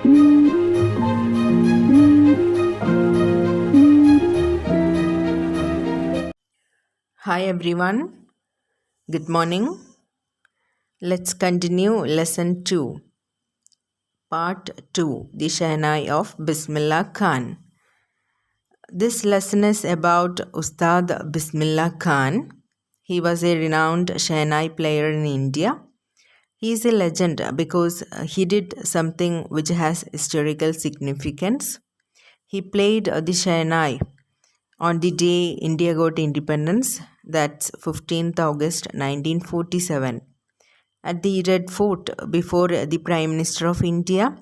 Hi everyone, good morning. Let's continue lesson 2, part 2, the Shahnai of Bismillah Khan. This lesson is about Ustad Bismillah Khan. He was a renowned Shahnai player in India. He is a legend because he did something which has historical significance. He played the Shahnai on the day India got independence, that's 15th August 1947. At the Red Fort before the Prime Minister of India,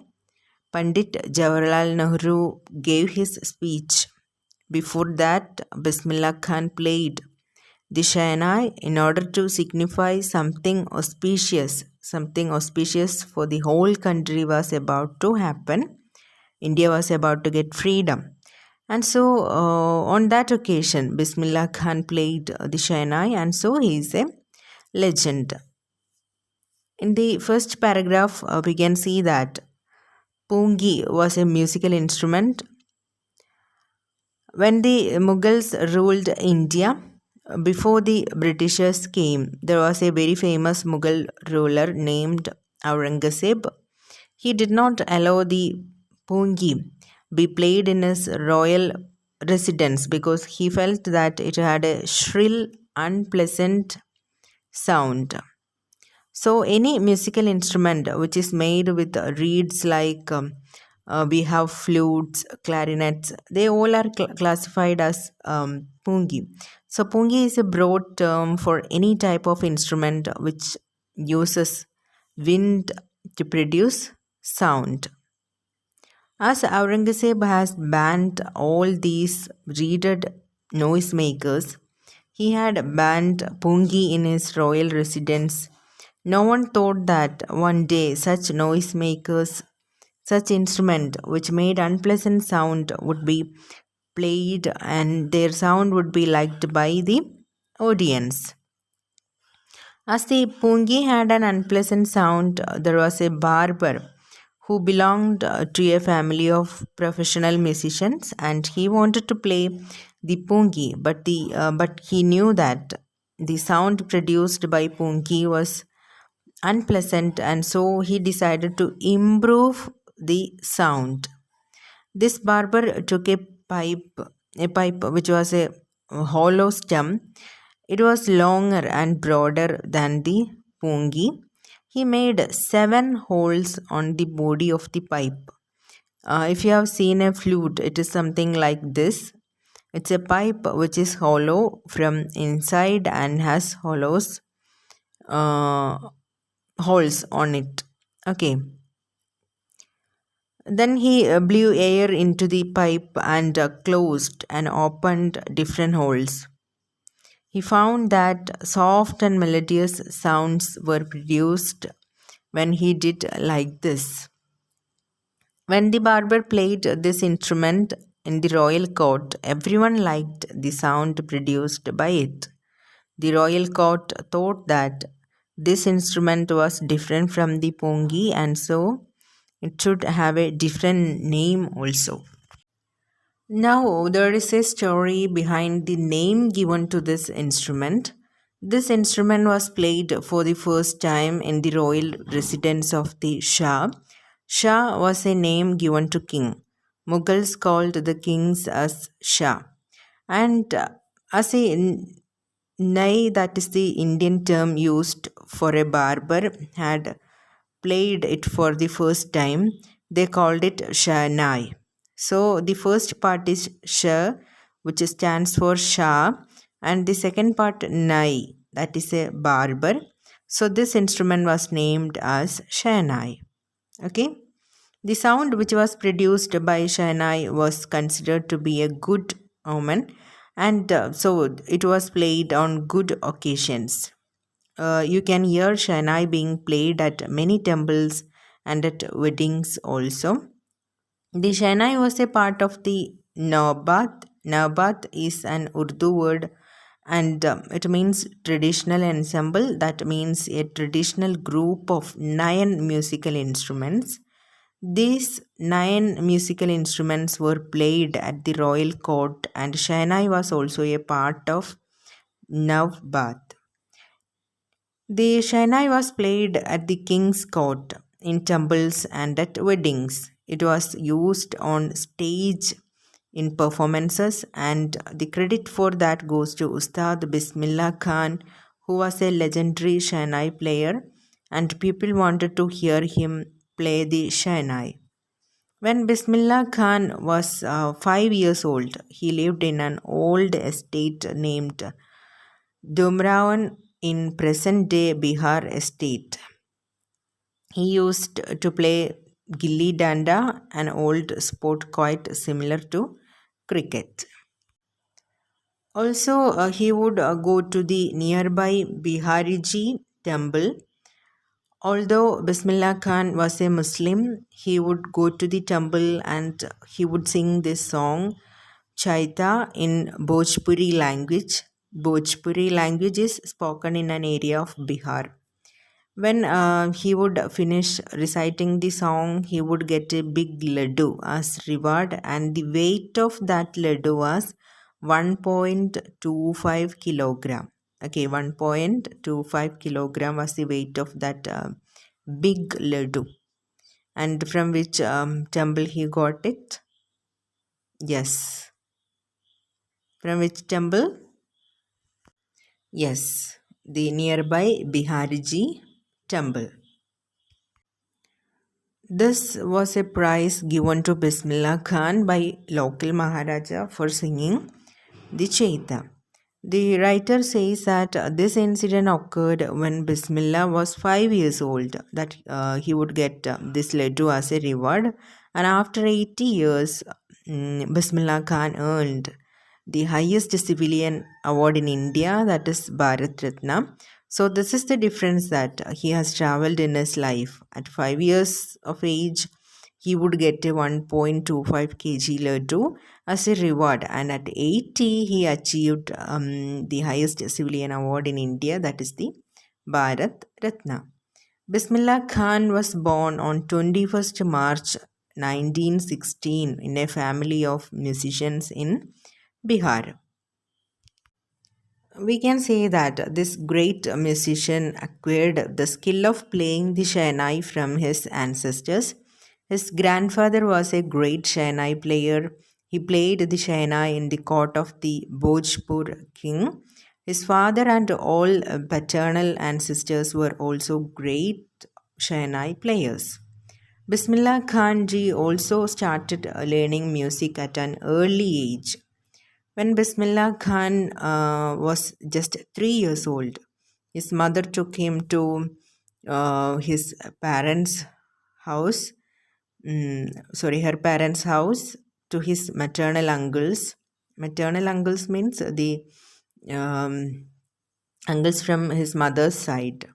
Pandit Jawaharlal Nehru gave his speech. Before that, Bismillah Khan played the Shahnai in order to signify something auspicious for the whole country was about to happen. India was about to get freedom. And so, on that occasion, Bismillah Khan played the Shahnai, and so he is a legend. In the first paragraph, we can see that Pungi was a musical instrument. When the Mughals ruled India, before the Britishers came, there was a very famous Mughal ruler named Aurangzeb. He did not allow the Pungi be played in his royal residence because he felt that it had a shrill, unpleasant sound. So, any musical instrument which is made with reeds like we have flutes, clarinets, they all are classified as pungi. So, pungi is a broad term for any type of instrument which uses wind to produce sound. As Aurangzeb has banned all these reeded noisemakers, he had banned pungi in his royal residence. No one thought that one day such noisemakers, such instrument which made unpleasant sound would be played and their sound would be liked by the audience. As the pungi had an unpleasant sound, there was a barber who belonged to a family of professional musicians, and he wanted to play the pungi, but he knew that the sound produced by pungi was unpleasant, and so he decided to improve the sound. This barber took a pipe which was a hollow stem. It was longer and broader than the pungi. He made 7 holes on the body of the pipe. If you have seen a flute, it is something like this. It's a pipe which is hollow from inside and has uh, holes on it. Okay. Then he blew air into the pipe and closed and opened different holes. He found that soft and melodious sounds were produced when he did like this. When the barber played this instrument in the royal court, everyone liked the sound produced by it. The royal court thought that this instrument was different from the pongi, and so it should have a different name also. Now, there is a story behind the name given to this instrument. This instrument was played for the first time in the royal residence of the Shah. Shah was a name given to king. Mughals called the kings as Shah. And as a Nai, that is the Indian term used for a barber, had played it for the first time, they called it Shahnai. So the first part is Shah, which stands for Shah, and the second part Nai, that is a barber. So this instrument was named as Shahnai. Okay. The sound which was produced by Shahnai was considered to be a good omen, and so it was played on good occasions. You can hear Shahnai being played at many temples and at weddings also. The Shahnai was a part of the Nawbat. Nawbat is an Urdu word, and it means traditional ensemble. That means a traditional group of 9 musical instruments. These nine musical instruments were played at the royal court, and Shehnai was also a part of Navbat. The Shehnai was played at the king's court, in temples, and at weddings. It was used on stage in performances, and the credit for that goes to Ustad Bismillah Khan, who was a legendary Shehnai player, and people wanted to hear him play the Shehnai. When Bismillah Khan was 5 years old, he lived in an old estate named Dumraon in present day Bihar estate. He used to play gilli danda, an old sport quite similar to cricket. Also, he would go to the nearby Bihariji temple. Although Bismillah Khan was a Muslim, he would go to the temple and he would sing this song Chaita in Bhojpuri language. Bhojpuri language is spoken in an area of Bihar. When he would finish reciting the song, he would get a big laddu as reward, and the weight of that laddu was 1.25 kilogram. Okay, 1.25 kilogram was the weight of that big laddu. And from which temple he got it? Yes. From which temple? Yes, the nearby Bihariji temple. This was a prize given to Bismillah Khan by local Maharaja for singing the Chaita. The writer says that this incident occurred when Bismillah was 5 years old, that he would get this laddu as a reward, and after 80 years, Bismillah Khan earned the highest civilian award in India, that is Bharat Ratna. So, this is the difference that he has traveled in his life. At 5 years of age, he would get a 1.25 kg laddu as a reward, and at 80, he achieved the highest civilian award in India, that is the Bharat Ratna. Bismillah Khan was born on 21st March 1916 in a family of musicians in Bihar. We can say that this great musician acquired the skill of playing the Shehnai from his ancestors. His grandfather was a great Shehnai player. He played the Shehnai in the court of the Bhojpur king. His father and all paternal ancestors were also great Shehnai players. Bismillah Khan ji also started learning music at an early age. When Bismillah Khan was just 3 years old, his mother took him to his parents' house. Her parents' house, to his maternal uncles. Maternal uncles means the um, uncles from his mother's side.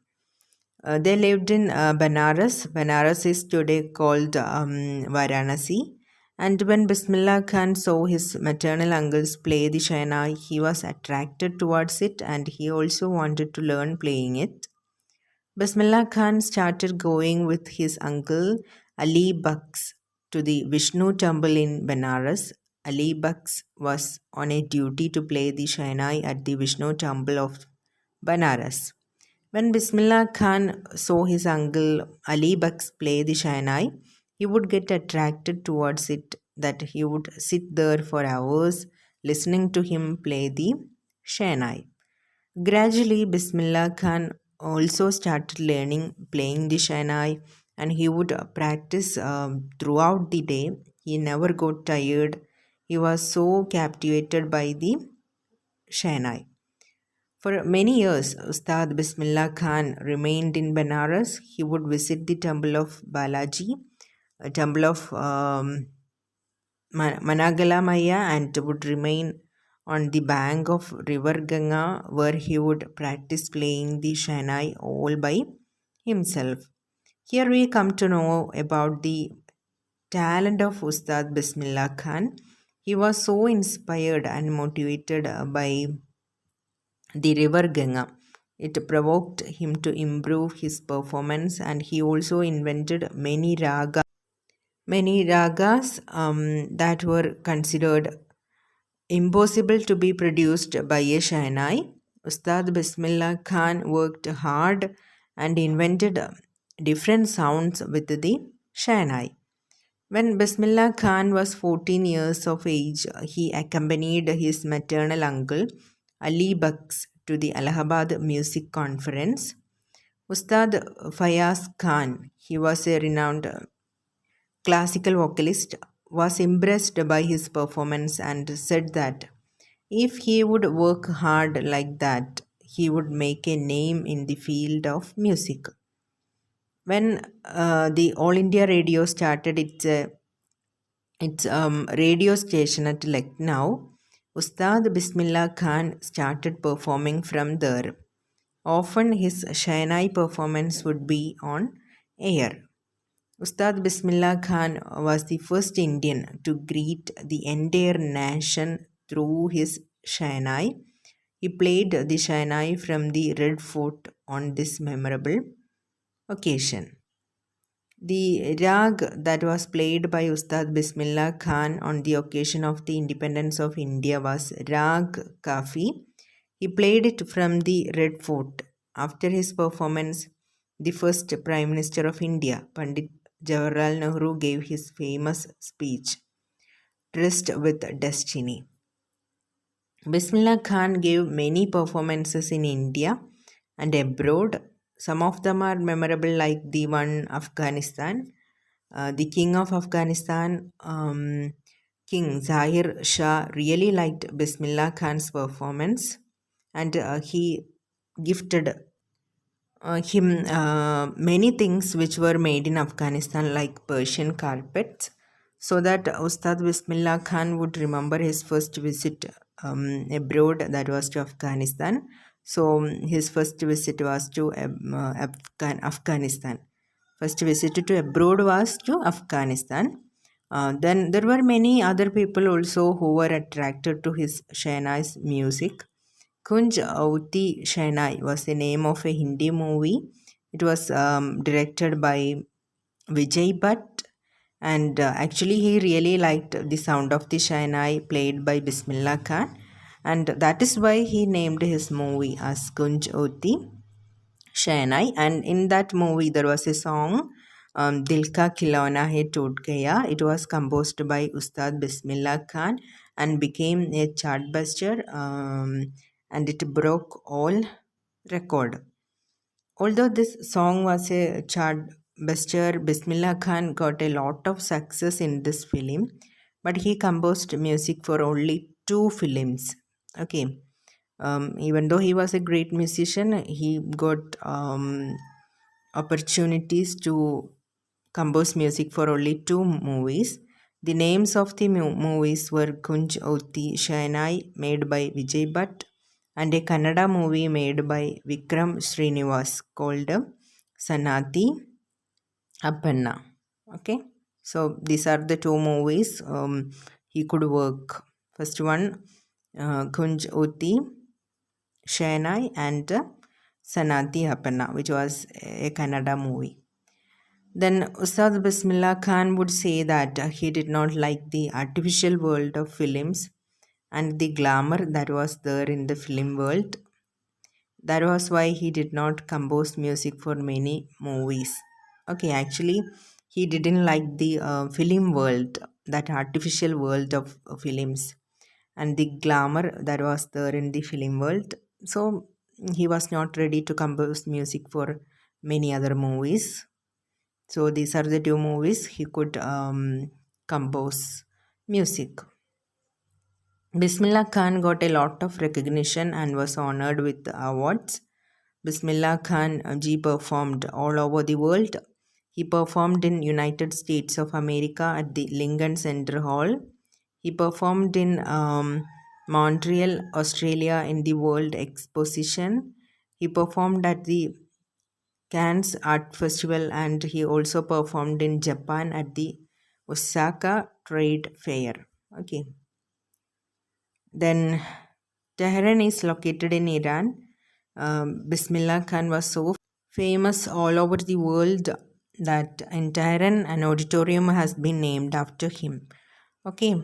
They lived in Banaras. Banaras is today called Varanasi. And when Bismillah Khan saw his maternal uncles play the Shaina, he was attracted towards it and he also wanted to learn playing it. Bismillah Khan started going with his uncle Ali Baks to the Vishnu temple in Banaras. Ali Baks was on a duty to play the Shainai at the Vishnu temple of Banaras. When Bismillah Khan saw his uncle Ali Baks play the Shainai, he would get attracted towards it, that he would sit there for hours listening to him play the Shainai. Gradually, Bismillah Khan also started learning playing the Shainai, and he would practice throughout the day. He never got tired. He was so captivated by the Shainai. For many years, Ustad Bismillah Khan remained in Banaras. He would visit the temple of Balaji, a temple of Managala Maya, and would remain on the bank of river Ganga, where he would practice playing the Shahnai all by himself. Here we come to know about the talent of Ustad Bismillah Khan. He was so inspired and motivated by the river Ganga. It provoked him to improve his performance, and he also invented many ragas Many ragas that were considered impossible to be produced by a Shahnai. Ustad Bismillah Khan worked hard and invented different sounds with the Shahnai. When Bismillah Khan was 14 years of age, he accompanied his maternal uncle Ali Baks to the Allahabad Music Conference. Ustad Fayaz Khan, he was a renowned classical vocalist, was impressed by his performance and said that if he would work hard like that, he would make a name in the field of music. When the All India Radio started its radio station at Lucknow, Ustad Bismillah Khan started performing from there. Often his Shahnai performance would be on air. Ustad Bismillah Khan was the first Indian to greet the entire nation through his Shahnai. He played the Shahnai from the Red Fort on this memorable occasion. The rag that was played by Ustad Bismillah Khan on the occasion of the independence of India was Rag Kafi. He played it from the Red Fort. After his performance, the first Prime Minister of India, Pandit Jawaharlal Nehru, gave his famous speech, Tryst with Destiny. Bismillah Khan gave many performances in India and abroad. Some of them are memorable, like the one Afghanistan. The king of Afghanistan, King Zahir Shah, really liked Bismillah Khan's performance, and he gifted him many things which were made in Afghanistan, like Persian carpets, so that Ustad Bismillah Khan would remember his first visit abroad, that was to Afghanistan. So his first visit was to Afghanistan. First visit to abroad was to Afghanistan. Then there were many other people also who were attracted to his Shehnai's music. Kunj Auti Shehnai was the name of a Hindi movie. It was directed by Vijay Bhatt, and actually he really liked the sound of the Shehnai played by Bismillah Khan, and that is why he named his movie as Kunj Oti Shehnai. And in that movie there was a song, Dil Ka Khilona Hai Toot Gaya. It was composed by Ustad Bismillah Khan and became a chartbuster, and it broke all record. Although this song was a chartbuster, Bismillah Khan got a lot of success in this film, but he composed music for only two films. Okay, even though he was a great musician, he got opportunities to compose music for only two movies. The names of the movies were Kunj Oti Shehnai, made by Vijay Bhatt, and a Kannada movie made by Vikram Srinivas called Sanati Appanna. Okay, so these are the two movies he could work. First one, Kunj Oti Shehnai, and Sanati Appanna, which was a Kannada movie. Then Ustad Bismillah Khan would say that he did not like the artificial world of films and the glamour that was there in the film world. That was why he did not compose music for many movies. Okay, actually, he didn't like the film world, that artificial world of films, and the glamour that was there in the film world. So he was not ready to compose music for many other movies. So these are the two movies he could compose music. Bismillah Khan got a lot of recognition and was honored with awards. Bismillah Khan ji performed all over the world. He performed in United States of America at the Lincoln Center Hall. He performed in Montreal, Australia in the World Exposition. He performed at the Cannes Art Festival, and he also performed in Japan at the Osaka Trade Fair. Okay. Then Tehran is located in Iran. Bismillah Khan was so famous all over the world that in Tehran, an auditorium has been named after him. Okay,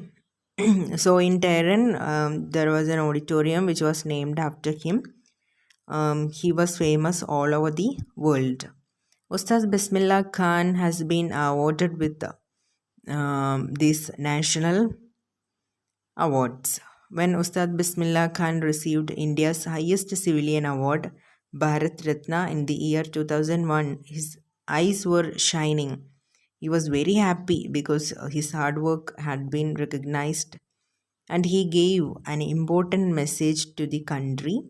so in Tehran, there was an auditorium which was named after him. He was famous all over the world. Ustaz Bismillah Khan has been awarded with these national awards. When Ustad Bismillah Khan received India's highest civilian award, Bharat Ratna, in the year 2001, his eyes were shining. He was very happy because his hard work had been recognized, and he gave an important message to the country.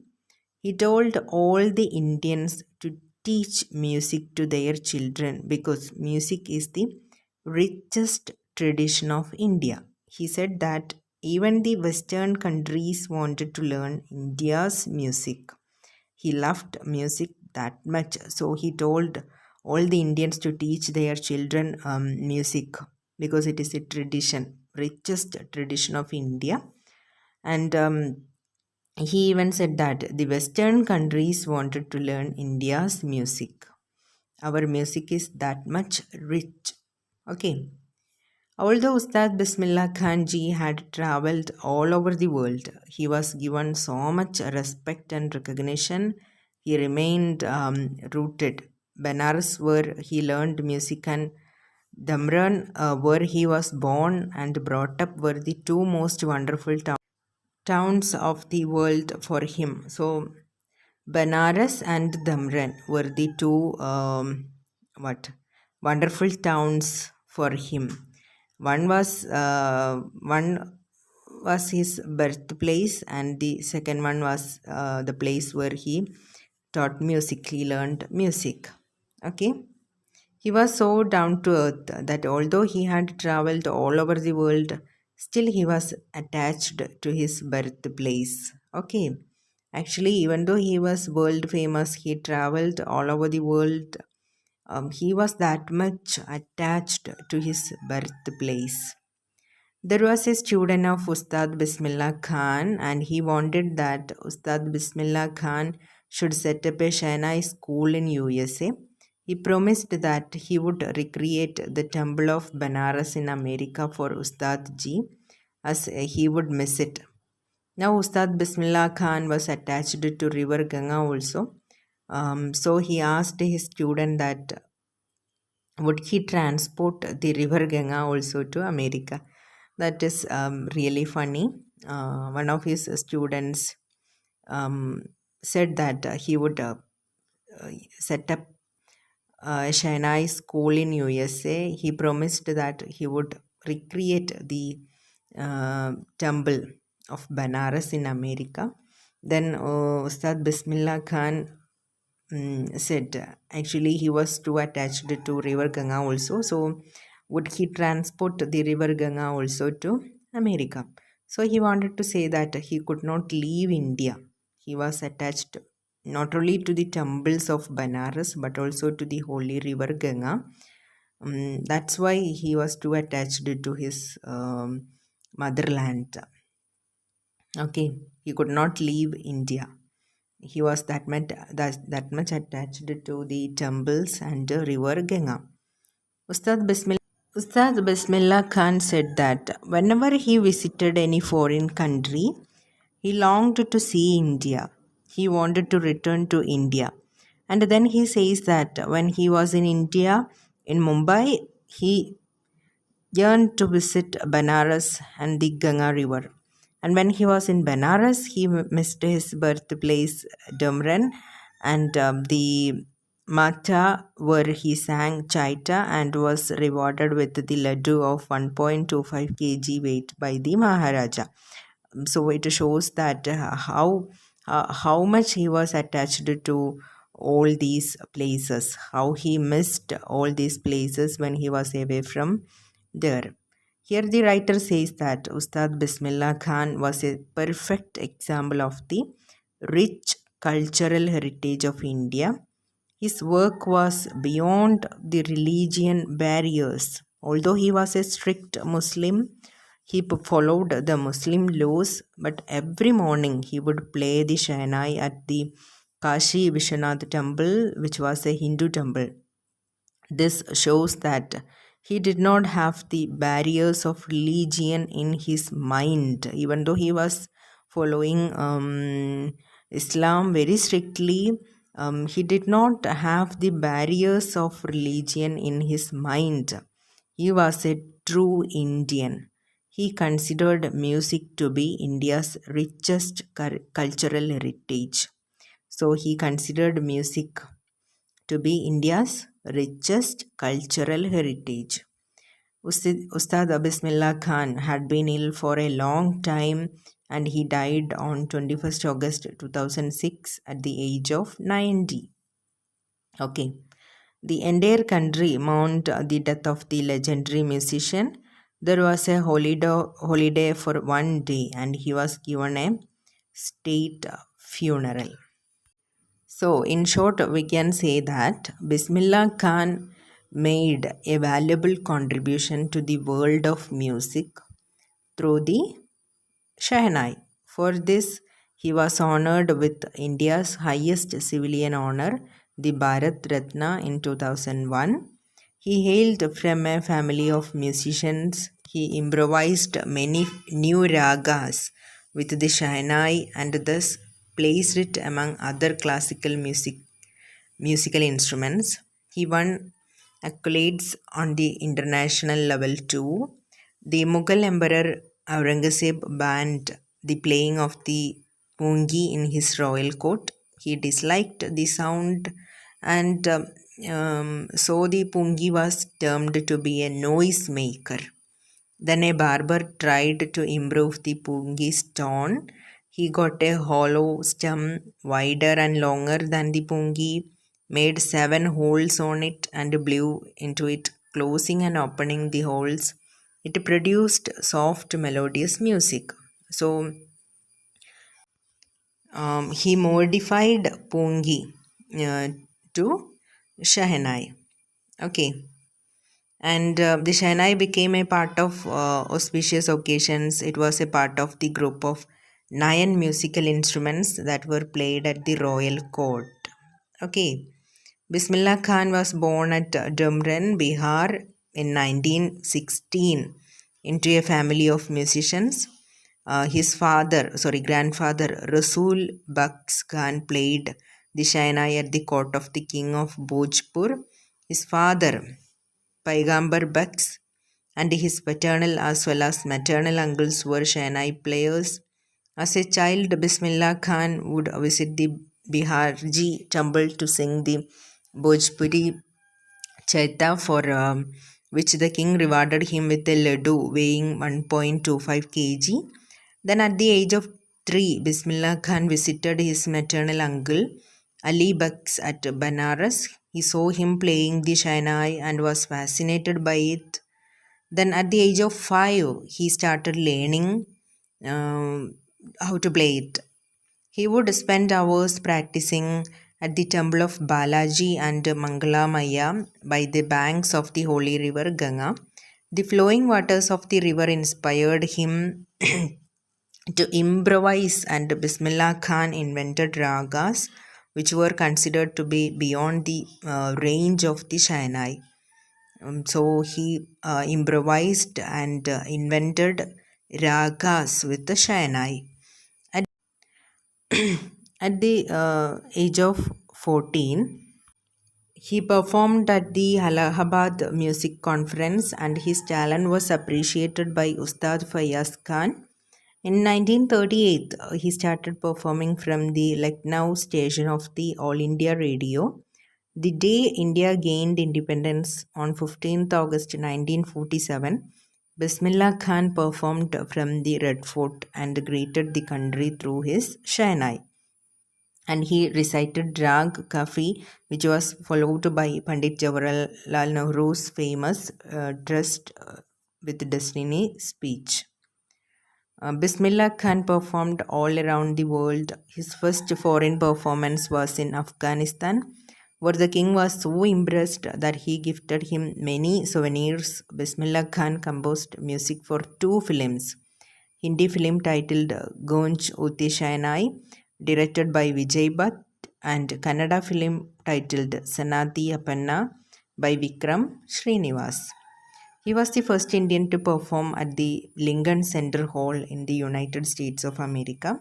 He told all the Indians to teach music to their children because music is the richest tradition of India. He said that even the Western countries wanted to learn India's music. He loved music that much, so he told all the Indians to teach their children music because it is a tradition, richest tradition of India. And he even said that the Western countries wanted to learn India's music. Our music is that much rich. Okay. Although Ustad Bismillah Khan ji had traveled all over the world, he was given so much respect and recognition. He remained rooted. Benares, where he learned music, and Damran, where he was born and brought up, were the two most wonderful towns of the world for him. So Benares and Damran were the two what wonderful towns for him. One was his birthplace, and the second one was the place where he taught music. He learned music. Okay. He was so down to earth that although he had traveled all over the world, still he was attached to his birthplace. Okay. Actually, even though he was world famous, he traveled all over the world. He was that much attached to his birthplace. There was a student of Ustad Bismillah Khan, and he wanted that Ustad Bismillah Khan should set up a Shahnai school in USA. He promised that he would recreate the Temple of Benares in America for Ustad ji, as he would miss it. Now Ustad Bismillah Khan was attached to River Ganga also. So he asked his student that would he transport the River Ganga also to America. That is really funny. One of his students um, said that he would set up a Shahnai school in USA. He promised that he would recreate the temple of Banaras in America. Then Ustad Bismillah Khan said actually he was too attached to River Ganga also. So would he transport the River Ganga also to America? So he wanted to say that he could not leave India. He was attached not only to the temples of Banaras but also to the holy river Ganga. That's why he was too attached to his motherland. Okay, he could not leave India. He was that much attached to the temples and the river Ganga. Ustad Bismillah Khan said that whenever he visited any foreign country, he longed to see India. He wanted to return to India. And then he says that when he was in India, in Mumbai, he yearned to visit Banaras and the Ganga River. And when he was in Banaras, he missed his birthplace, Dumran, and the Mata, where he sang Chaita and was rewarded with the laddu of 1.25 kg weight by the Maharaja. So it shows that how much he was attached to all these places, how he missed all these places when he was away from there. Here the writer says that Ustad Bismillah Khan was a perfect example of the rich cultural heritage of India. His work was beyond the religion barriers. Although he was a strict Muslim, he followed the Muslim laws, but every morning he would play the Shahnai at the Kashi Vishwanath temple, which was a Hindu temple. This shows that he did not have the barriers of religion in his mind, even though he was following Islam very strictly. He did not have the barriers of religion in his mind. He was a true Indian. He considered music to be India's richest cultural heritage. So he considered music to be India's richest cultural heritage. Ustad Bismillah Khan had been ill for a long time and he died on 21st August 2006 at the age of 90. Okay. The entire country mourned the death of the legendary musician. There was a holiday for one day and he was given a state funeral. So, in short, we can say that Bismillah Khan made a valuable contribution to the world of music through the Shehnai. For this, he was honored with India's highest civilian honor, the Bharat Ratna, in 2001. He hailed from a family of musicians. He improvised many new ragas with the Shehnai and thus placed it among other classical musical instruments. He won accolades on the international level too. The Mughal Emperor Aurangzeb banned the playing of the pungi in his royal court. He disliked the sound, and so the pungi was termed to be a noise maker. Then a barber tried to improve the pungi's tone. He got a hollow stem wider and longer than the pungi, made 7 holes on it, and blew into it, closing and opening the holes. It produced soft, melodious music. So he modified pungi to Shahnai. Okay. And the Shehnai became a part of auspicious occasions. It was a part of the group of 9 musical instruments that were played at the royal court. Okay. Bismillah Khan was born at Dumran, Bihar in 1916 into a family of musicians. His grandfather Rasul Baks Khan played the Shehnai at the court of the king of Bhojpur. His father Paigambar Baks and his paternal as well as maternal uncles were Shehnai players. As a child, Bismillah Khan would visit the Biharji temple to sing the Bhojpuri Chaita, for which the king rewarded him with a laddu weighing 1.25 kg. Then at the age of 3, Bismillah Khan visited his maternal uncle Ali Baks at Banaras. He saw him playing the Shehnai and was fascinated by it. Then at the age of 5, he started learning how to play it. He would spend hours practicing at the temple of Balaji and Mangalamaya by the banks of the holy river Ganga. The flowing waters of the river inspired him to improvise, and Bismillah Khan invented ragas which were considered to be beyond the range of the Shehnai. So he improvised and invented ragas with the Shehnai. At, at the age of 14, he performed at the Allahabad Music Conference and his talent was appreciated by Ustad Fayaz Khan. In 1938, he started performing from the Lucknow station of the All India Radio. The day India gained independence on 15th August 1947, Bismillah Khan performed from the Red Fort and greeted the country through his Shehnai. And he recited Rag Kafi, which was followed by Pandit Jawaharlal Nehru's famous Trust with Destiny speech. Bismillah Khan performed all around the world. His first foreign performance was in Afghanistan, where the king was so impressed that he gifted him many souvenirs. Bismillah Khan composed music for 2 films. Hindi film titled Gonj Uti Shehnai, directed by Vijay Bhatt, and Kannada film titled Sanati Appanna by Vikram Srinivas. He was the first Indian to perform at the Lincoln Center Hall in the United States of America.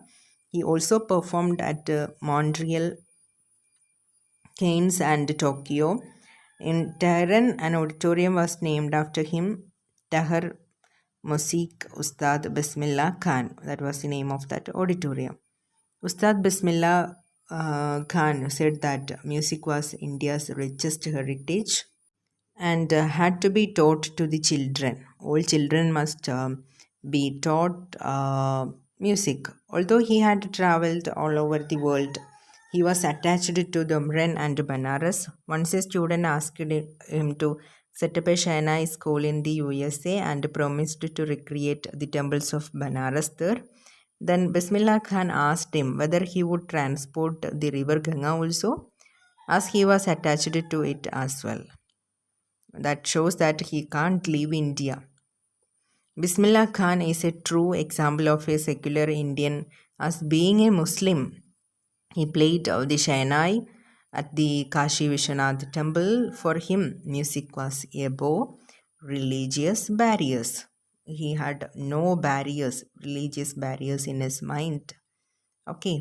He also performed at Montreal, Cannes, and Tokyo. In Tehran, an auditorium was named after him, Tahar Musique Ustad Bismillah Khan. That was the name of that auditorium. Ustad Bismillah Khan said that music was India's richest heritage and had to be taught to the children. All children must be taught music. Although he had traveled all over the world, he was attached to Dumran and Banaras. Once a student asked him to set up a Shahnai school in the USA and promised to recreate the temples of Banaras there. Then Bismillah Khan asked him whether he would transport the river Ganga also, as he was attached to it as well. That shows that he can't leave India. Bismillah Khan is a true example of a secular Indian, as being a Muslim. He played the Shahnai at the Kashi Vishwanath temple. For him, music was above religious barriers. He had no barriers, religious barriers in his mind. Okay.